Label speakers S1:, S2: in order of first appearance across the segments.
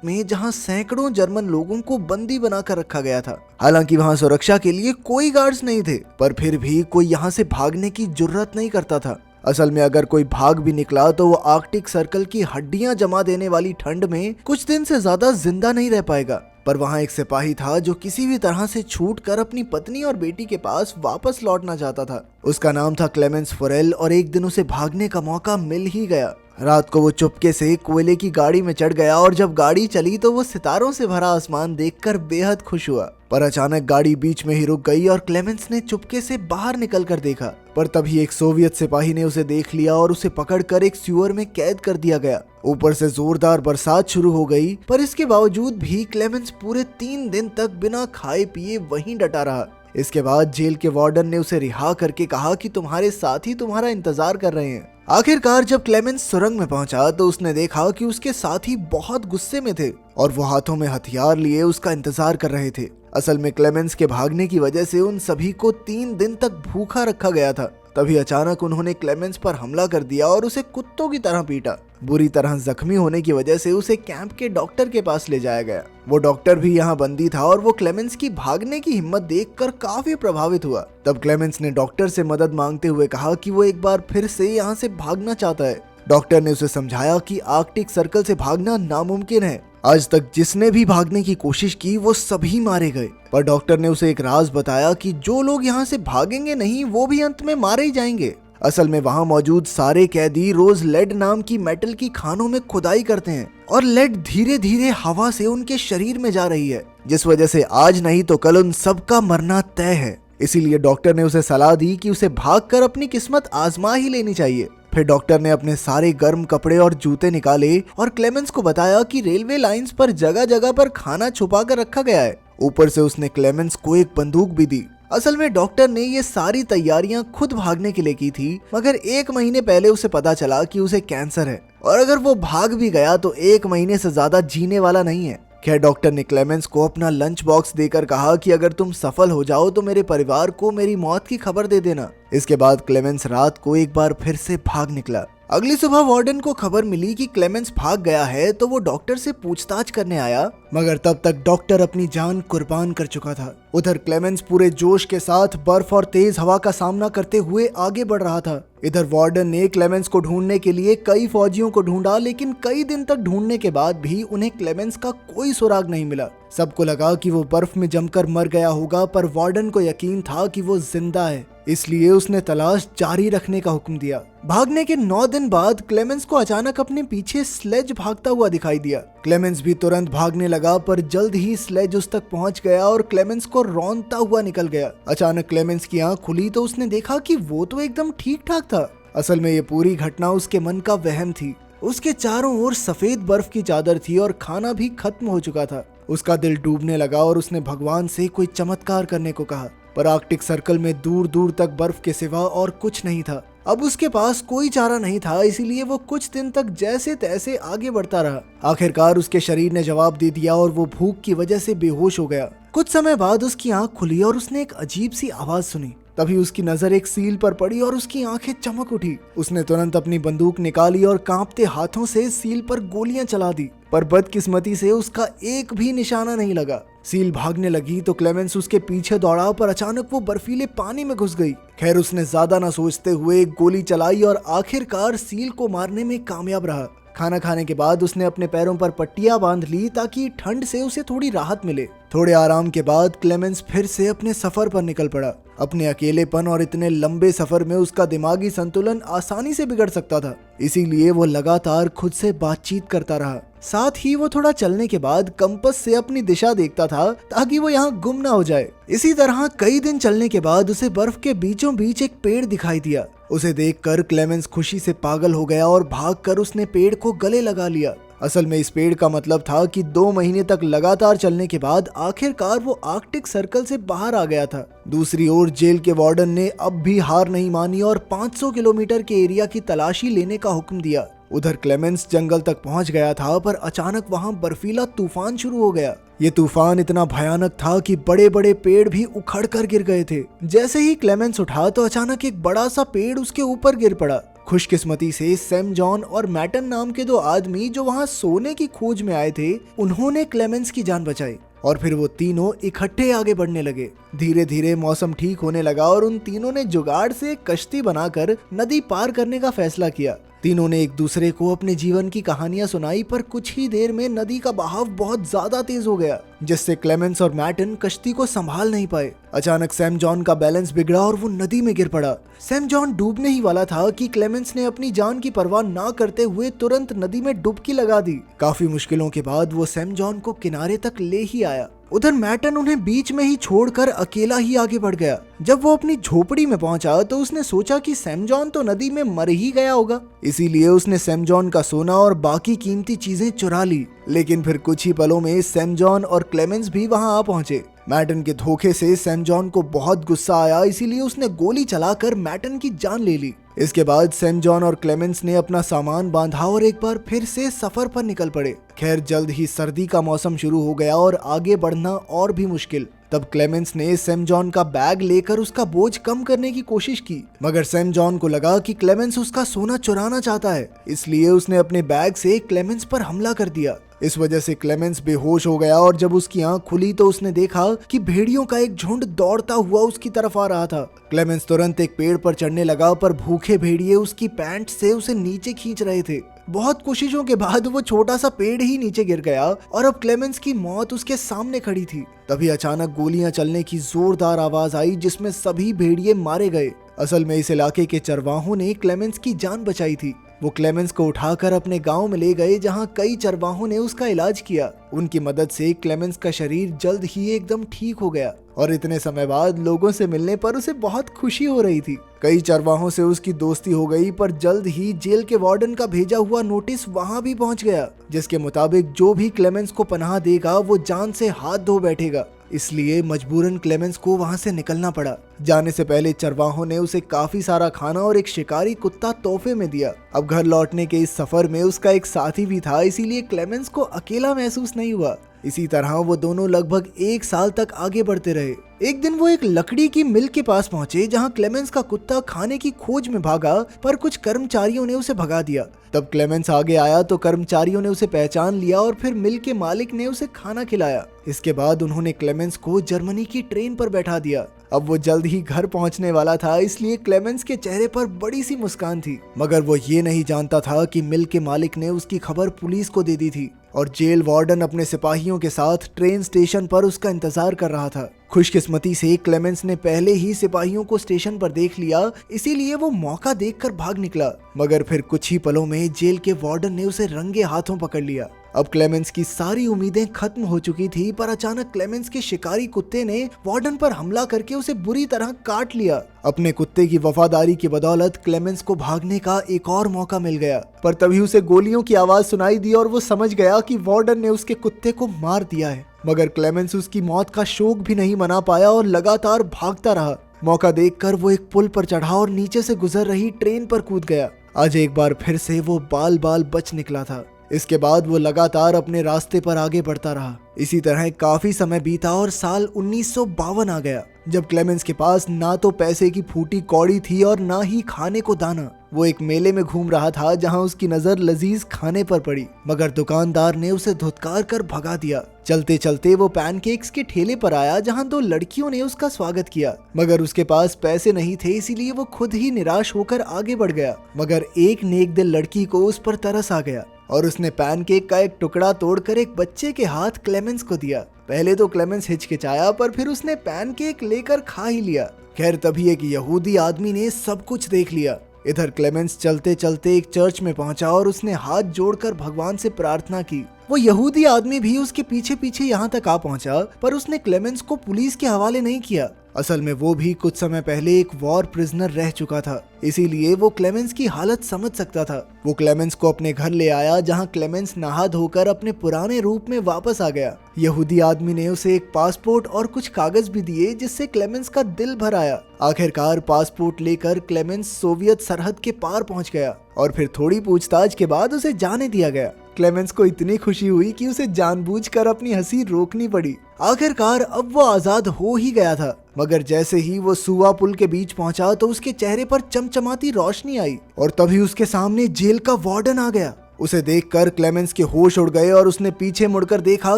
S1: में जहां सैकड़ों जर्मन लोगों को बंदी बनाकर रखा गया था। हालांकि वहां सुरक्षा के लिए कोई गार्ड्स नहीं थे, पर फिर भी कोई यहाँ से भागने की जुर्रत नहीं करता था। असल में अगर कोई भाग भी निकला तो वो आर्कटिक सर्कल की हड्डियां जमा देने वाली ठंड में कुछ दिन से ज्यादा जिंदा नहीं रह पाएगा। पर वहाँ एक सिपाही था जो किसी भी तरह से छूट कर अपनी पत्नी और बेटी के पास वापस लौटना चाहता था। उसका नाम था क्लेमेंस फॉरेल और एक दिन उसे भागने का मौका मिल ही गया। रात को वो चुपके से कोयले की गाड़ी में चढ़ गया और जब गाड़ी चली तो वो सितारों से भरा आसमान देखकर बेहद खुश हुआ। पर अचानक गाड़ी बीच में ही रुक गई और क्लेमेंस ने चुपके से बाहर निकल कर देखा, पर तभी एक सोवियत सिपाही ने उसे देख लिया और उसे पकड़कर एक सीवर में कैद कर दिया गया। ऊपर से जोरदार बरसात शुरू हो गई, पर इसके बावजूद भी क्लेमेंस पूरे 3 दिन तक बिना खाए पिए वहीं डटा रहा। इसके बाद जेल के वार्डन ने उसे रिहा करके कहा कि तुम्हारे साथी तुम्हारा इंतजार कर रहे हैं। आखिरकार जब क्लेमेंस सुरंग में पहुंचा तो उसने देखा कि उसके साथी बहुत गुस्से में थे और वो हाथों में हथियार लिए उसका इंतजार कर रहे थे। असल में क्लेमेंस के भागने की वजह से उन सभी को 3 दिन तक भूखा रखा गया था। तभी अचानक उन्होंने क्लेमेंस पर हमला कर दिया और उसे कुत्तों की तरह पीटा। बुरी तरह जख्मी होने की वजह से उसे कैंप के डॉक्टर के पास ले जाया गया। वो डॉक्टर भी यहाँ बंदी था और वो क्लेमेंस की भागने की हिम्मत देखकर काफी प्रभावित हुआ। तब क्लेमेंस ने डॉक्टर से मदद मांगते हुए कहा कि वो एक बार फिर से यहाँ से भागना चाहता है। डॉक्टर ने उसे समझाया कि आर्कटिक सर्कल से भागना नामुमकिन है। आज तक जिसने भी भागने की कोशिश की वो सभी मारे गए। पर डॉक्टर ने उसे एक राज बताया कि जो लोग यहाँ से भागेंगे नहीं वो भी अंत में मारे ही जाएंगे। असल में वहाँ मौजूद सारे कैदी रोज लेड नाम की मेटल की खानों में खुदाई करते हैं और लेड धीरे धीरे हवा से उनके शरीर में जा रही है, जिस वजह से आज नहीं तो कल उन सबका मरना तय है। इसीलिए डॉक्टर ने उसे सलाह दी कि उसे भागकर अपनी किस्मत आजमा ही लेनी चाहिए। फिर डॉक्टर ने अपने सारे गर्म कपड़े और जूते निकाले और क्लेमेंस को बताया कि रेलवे लाइंस पर जगह जगह पर खाना छुपा कर रखा गया है। ऊपर से उसने क्लेमेंस को एक बंदूक भी दी। असल में डॉक्टर ने ये सारी तैयारियां खुद भागने के लिए की थी, मगर 1 महीने पहले उसे पता चला कि उसे कैंसर है और अगर वो भाग भी गया तो 1 महीने से ज्यादा जीने वाला नहीं है। खैर डॉक्टर ने क्लेमेंस को अपना लंच बॉक्स देकर कहा कि अगर तुम सफल हो जाओ तो मेरे परिवार को मेरी मौत की खबर दे देना। इसके बाद क्लेमेंस रात को एक बार फिर से भाग निकला। अगली सुबह वार्डन को खबर मिली कि क्लेमेंस भाग गया है तो वो डॉक्टर से पूछताछ करने आया, मगर तब तक डॉक्टर अपनी जान कुर्बान कर चुका था। उधर क्लेमेंस पूरे जोश के साथ बर्फ और तेज हवा का सामना करते हुए आगे बढ़ रहा था। इधर वार्डन ने क्लेमेंस को ढूंढने के लिए कई फौजियों को ढूंढा, लेकिन कई दिन तक ढूंढने के बाद भी उन्हें क्लेमेंस का कोई सुराग नहीं मिला। सबको लगा कि वो बर्फ में जमकर मर गया होगा, पर वार्डन को यकीन था कि वो जिंदा है, इसलिए उसने तलाश जारी रखने का हुक्म दिया। भागने के 9 दिन बाद क्लेमेंस को अचानक अपने पीछे स्लेज भागता हुआ दिखाई दिया। क्लेमेंस भी तुरंत भागने लगा, पर जल्द ही स्लेज उस तक पहुंच गया और क्लेमेंस को रौंदता हुआ निकल गया। अचानक क्लेमेंस की आंख खुली तो उसने देखा कि वो तो एकदम ठीक ठाक था। असल में ये पूरी घटना उसके मन का वहम थी। उसके चारों ओर सफेद बर्फ की चादर थी और खाना भी खत्म हो चुका था। उसका दिल डूबने लगा और उसने भगवान से कोई चमत्कार करने को कहा, पर आर्कटिक सर्कल में दूर दूर तक बर्फ के सिवा और कुछ नहीं था। अब उसके पास कोई चारा नहीं था, इसीलिए वो कुछ दिन तक जैसे तैसे आगे बढ़ता रहा। आखिरकार उसके शरीर ने जवाब दे दिया और वो भूख की वजह से बेहोश हो गया। कुछ समय बाद उसकी आंख खुली और उसने एक अजीब सी आवाज सुनी। तभी उसकी नजर एक सील पर पड़ी और उसकी आंखें चमक उठी। उसने तुरंत अपनी बंदूक निकाली और कांपते हाथों से सील पर गोलियां चला दी, पर बदकिस्मती से उसका एक भी निशाना नहीं लगा। सील भागने लगी तो क्लेमेंस उसके पीछे दौड़ा, पर अचानक वो बर्फीले पानी में घुस गई। खैर उसने ज्यादा न सोचते हुए एक गोली चलाई और आखिरकार सील को मारने में कामयाब रहा। खाना खाने के बाद उसने अपने पैरों पर पट्टियां बांध ली ताकि ठंड से उसे थोड़ी राहत मिले। थोड़े आराम के बाद क्लेमेंस फिर से अपने सफर पर निकल पड़ा। अपने अकेलेपन और इतने लंबे सफर में उसका दिमागी संतुलन आसानी से बिगड़ सकता था, इसीलिए वो लगातार खुद से बातचीत करता रहा। साथ ही वो थोड़ा चलने के बाद कंपास से अपनी दिशा देखता था ताकि वो यहाँ गुम ना हो जाए। इसी तरह कई दिन चलने के बाद उसे बर्फ के बीचों बीच एक पेड़ दिखाई दिया। उसे देखकर क्लेमेंस खुशी से पागल हो गया और भागकर उसने पेड़ को गले लगा लिया। असल में इस पेड़ का मतलब था कि 2 महीने तक लगातार चलने के बाद आखिरकार वो आर्कटिक सर्कल से बाहर आ गया था। दूसरी ओर जेल के वार्डन ने अब भी हार नहीं मानी और 500 किलोमीटर के एरिया की तलाशी लेने का हुक्म दिया। उधर क्लेमेंस जंगल तक पहुंच गया था, पर अचानक वहां बर्फीला तूफान शुरू हो गया। ये तूफान इतना भयानक था कि बड़े बड़े पेड़ भी उखड़ कर गिर गए थे। जैसे ही क्लेमेंस उठा तो अचानक एक बड़ा सा पेड़ उसके ऊपर गिर पड़ा। खुशकिस्मती से सैम जॉन और मैटन नाम के 2 आदमी जो वहाँ सोने की खोज में आए थे, उन्होंने क्लेमेंस की जान बचाई और फिर वो तीनों इकट्ठे आगे बढ़ने लगे। धीरे धीरे मौसम ठीक होने लगा और उन तीनों ने जुगाड़ से कश्ती बनाकर नदी पार करने का फैसला किया। तीनों ने एक दूसरे को अपने जीवन की कहानियां सुनाई, पर कुछ ही देर में नदी का बहाव बहुत ज्यादा तेज हो गया, जिससे क्लेमेंस और मैटन कश्ती को संभाल नहीं पाए। अचानक सैम जॉन का बैलेंस बिगड़ा और वो नदी में गिर पड़ा। सैम जॉन डूबने ही वाला था कि क्लेमेंस ने अपनी जान की परवाह ना करते हुए तुरंत नदी में डुबकी लगा दी। काफी मुश्किलों के बाद वो सैम जॉन को किनारे तक ले ही आया। उधर मैटन उन्हें बीच में ही छोड़कर अकेला ही आगे बढ़ गया। जब वो अपनी झोपड़ी में पहुंचा तो उसने सोचा कि सैम जॉन तो नदी में मर ही गया होगा, इसीलिए उसने सैम जॉन का सोना और बाकी कीमती चीजें चुरा ली। लेकिन फिर कुछ ही पलों में सैम जॉन और क्लेमेंस भी वहां आ पहुंचे। मैटन के धोखे से सैम जॉन को बहुत गुस्सा आया, इसीलिए उसने गोली चलाकर मैटन की जान ले ली। इसके बाद सैम जॉन और क्लेमेंस ने अपना सामान बांधा और एक बार फिर से सफर पर निकल पड़े। खैर जल्द ही सर्दी का मौसम शुरू हो गया और आगे बढ़ना और भी मुश्किल। तब क्लेमेंस ने सैम जॉन का बैग लेकर उसका बोझ कम करने की कोशिश की, मगर सैम जॉन को लगा कि क्लेमेंस उसका सोना चुराना चाहता है, इसलिए उसने अपने बैग से क्लेमेंस पर हमला कर दिया। इस वजह से क्लेमेंस बेहोश हो गया और जब उसकी आंख खुली तो उसने देखा कि भेड़ियों का एक झुंड दौड़ता हुआ उसकी तरफ आ रहा था। क्लेमेंस तुरंत एक पेड़ पर चढ़ने लगा, पर भूखे भेड़िए उसकी पैंट से उसे नीचे खींच रहे थे। बहुत कोशिशों के बाद वो छोटा सा पेड़ ही नीचे गिर गया और अब क्लेमेंस की मौत उसके सामने खड़ी थी। तभी अचानक गोलियां चलने की जोरदार आवाज आई, जिसमें सभी भेड़िए मारे गए। असल में इस इलाके के चरवाहों ने क्लेमेंस की जान बचाई थी। वो क्लेमेंस को उठाकर अपने गांव में ले गए, जहां कई चरवाहों ने उसका इलाज किया। उनकी मदद से क्लेमेंस का शरीर जल्द ही एकदम ठीक हो गया और इतने समय बाद लोगों से मिलने पर उसे बहुत खुशी हो रही थी। कई चरवाहों से उसकी दोस्ती हो गई, पर जल्द ही जेल के वार्डन का भेजा हुआ नोटिस वहां भी पहुंच गया, जिसके मुताबिक जो भी क्लेमेंस को पनाह देगा वो जान से हाथ धो बैठेगा। इसलिए मजबूरन क्लेमेंस को वहां से निकलना पड़ा। जाने से पहले चरवाहों ने उसे काफी सारा खाना और एक शिकारी कुत्ता तोहफे में दिया। अब घर लौटने के इस सफर में उसका एक साथी भी था, इसीलिए क्लेमेंस को अकेला महसूस नहीं हुआ। इसी तरह वो दोनों लगभग 1 साल तक आगे बढ़ते रहे। एक दिन वो एक लकड़ी की मिल के पास पहुंचे, जहां क्लेमेंस का कुत्ता खाने की खोज में भागा, पर कुछ कर्मचारियों ने उसे भगा दिया। तब क्लेमेंस आगे आया तो कर्मचारियों ने उसे पहचान लिया और फिर मिल के मालिक ने उसे खाना खिलाया। इसके बाद उन्होंने क्लेमेंस को जर्मनी की ट्रेन पर बैठा दिया। अब वो जल्द ही घर पहुंचने वाला था, इसलिए क्लेमेंस के चेहरे पर बड़ी सी मुस्कान थी, मगर वो ये नहीं जानता था कि मिल के मालिक ने उसकी खबर पुलिस को दे दी थी और जेल वार्डन अपने सिपाहियों के साथ ट्रेन स्टेशन पर उसका इंतजार कर रहा था। खुशकिस्मती से क्लेमेंस ने पहले ही सिपाहियों को स्टेशन पर देख लिया, इसीलिए वो मौका देखकर भाग निकला, मगर फिर कुछ ही पलों में जेल के वार्डन ने उसे रंगे हाथों पकड़ लिया। अब क्लेमेंस की सारी उम्मीदें खत्म हो चुकी थी, पर अचानक क्लेमेंस के शिकारी कुत्ते ने वार्डन पर हमला करके उसे बुरी तरह काट लिया। अपने कुत्ते की वफादारी की बदौलत क्लेमेंस को भागने का एक और मौका मिल गया, पर तभी उसे गोलियों की आवाज सुनाई दी और वो समझ गया कि वार्डन ने उसके कुत्ते को मार दिया है। मगर क्लेमेंस उसकी मौत का शोक भी नहीं मना पाया और लगातार भागता रहा। मौका देखकर वो एक पुल पर चढ़ा और नीचे से गुजर रही ट्रेन पर कूद गया। आज एक बार फिर से वो बाल बाल बच निकला था। इसके बाद वो लगातार अपने रास्ते पर आगे बढ़ता रहा। इसी तरह काफी समय बीता और साल 1952 आ गया, जब क्लेमेंस के पास ना तो पैसे की फूटी कौड़ी थी और ना ही खाने को दाना। वो एक मेले में घूम रहा था, जहां उसकी नजर लजीज खाने पर पड़ी, मगर दुकानदार ने उसे धुतकार कर भगा दिया। चलते चलते वो पैनकेक्स के ठेले पर आया, जहां 2 लड़कियों ने उसका स्वागत किया, मगर उसके पास पैसे नहीं थे, इसीलिए वो खुद ही निराश होकर आगे बढ़ गया। मगर एक नेक दिल लड़की को उस पर तरस आ गया और उसने पैनकेक का एक टुकड़ा तोड़कर एक बच्चे के हाथ क्लेमेंस को दिया। पहले तो क्लेमेंस हिचकिचाया, पर फिर उसने पैनकेक लेकर खा ही लिया। खैर तभी एक यहूदी आदमी ने सब कुछ देख लिया। इधर क्लेमेंस चलते चलते एक चर्च में पहुंचा और उसने हाथ जोड़कर भगवान से प्रार्थना की। वो यहूदी आदमी भी उसके पीछे पीछे यहाँ तक आ पहुंचा, पर उसने क्लेमेंस को पुलिस के हवाले नहीं किया। असल में वो भी कुछ समय पहले एक वॉर प्रिजनर रह चुका था, इसीलिए वो क्लेमेंस की हालत समझ सकता था। वो क्लेमेंस को अपने घर ले आया, जहां क्लेमेंस नहा धोकर अपने पुराने रूप में वापस आ गया। यहूदी आदमी ने उसे एक पासपोर्ट और कुछ कागज भी दिए, जिससे क्लेमेंस का दिल भर आया। आखिरकार पासपोर्ट लेकर क्लेमेंस सोवियत सरहद के पार पहुंच गया और फिर थोड़ी पूछताछ के बाद उसे जाने दिया गया। क्लेमेंस को इतनी खुशी हुई कि उसे जानबूझकर अपनी हंसी रोकनी पड़ी। आखिरकार अब वो आजाद हो ही गया था, मगर जैसे ही वो सुआ पुल के बीच पहुंचा तो उसके चेहरे पर चमचमाती रोशनी आई और तभी उसके सामने जेल का वार्डन आ गया। उसे देखकर क्लेमेंस के होश उड़ गए और उसने पीछे मुड़कर देखा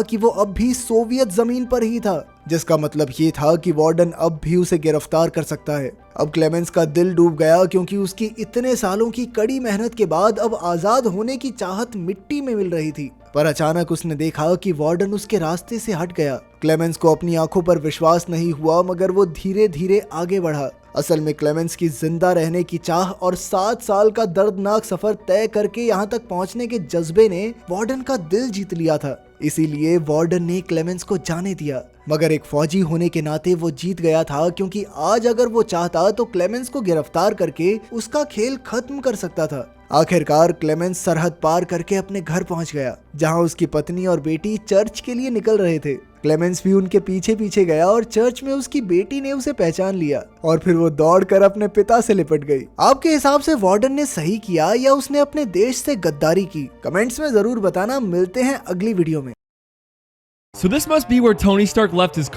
S1: कि वो अब भी सोवियत जमीन पर ही था, जिसका मतलब ये था कि वार्डन अब भी उसे गिरफ्तार कर सकता है। अब क्लेमेंस का दिल डूब गया क्योंकि उसकी इतने सालों की कड़ी मेहनत के बाद अब आजाद होने की चाहत मिट्टी में मिल रही थी। पर अचानक उसने देखा कि वार्डन उसके रास्ते से हट गया। क्लेमेंस को अपनी आंखों पर विश्वास नहीं हुआ, मगर वो धीरे धीरे आगे बढ़ा। असल में क्लेमेंस की जिंदा रहने की चाह और 7 साल का दर्दनाक सफर तय करके यहाँ तक पहुँचने के जज्बे ने वार्डन का दिल जीत लिया था। इसीलिए वार्डन ने क्लेमेंस को जाने दिया, मगर एक फौजी होने के नाते वो जीत गया था, क्योंकि आज अगर वो चाहता तो क्लेमेंस को गिरफ्तार करके उसका खेल खत्म कर सकता था। आखिरकार क्लेमेंस सरहद पार करके अपने घर पहुंच गया, जहां उसकी पत्नी और बेटी चर्च के लिए निकल रहे थे। क्लेमेंस भी उनके पीछे पीछे गया और चर्च में उसकी बेटी ने उसे पहचान लिया और फिर वो दौड़कर अपने पिता से लिपट गई। आपके हिसाब से वार्डन ने सही किया या उसने अपने देश से गद्दारी की? कमेंट्स में जरूर बताना। मिलते हैं अगली वीडियो में।
S2: So this must be where Tony Stark left his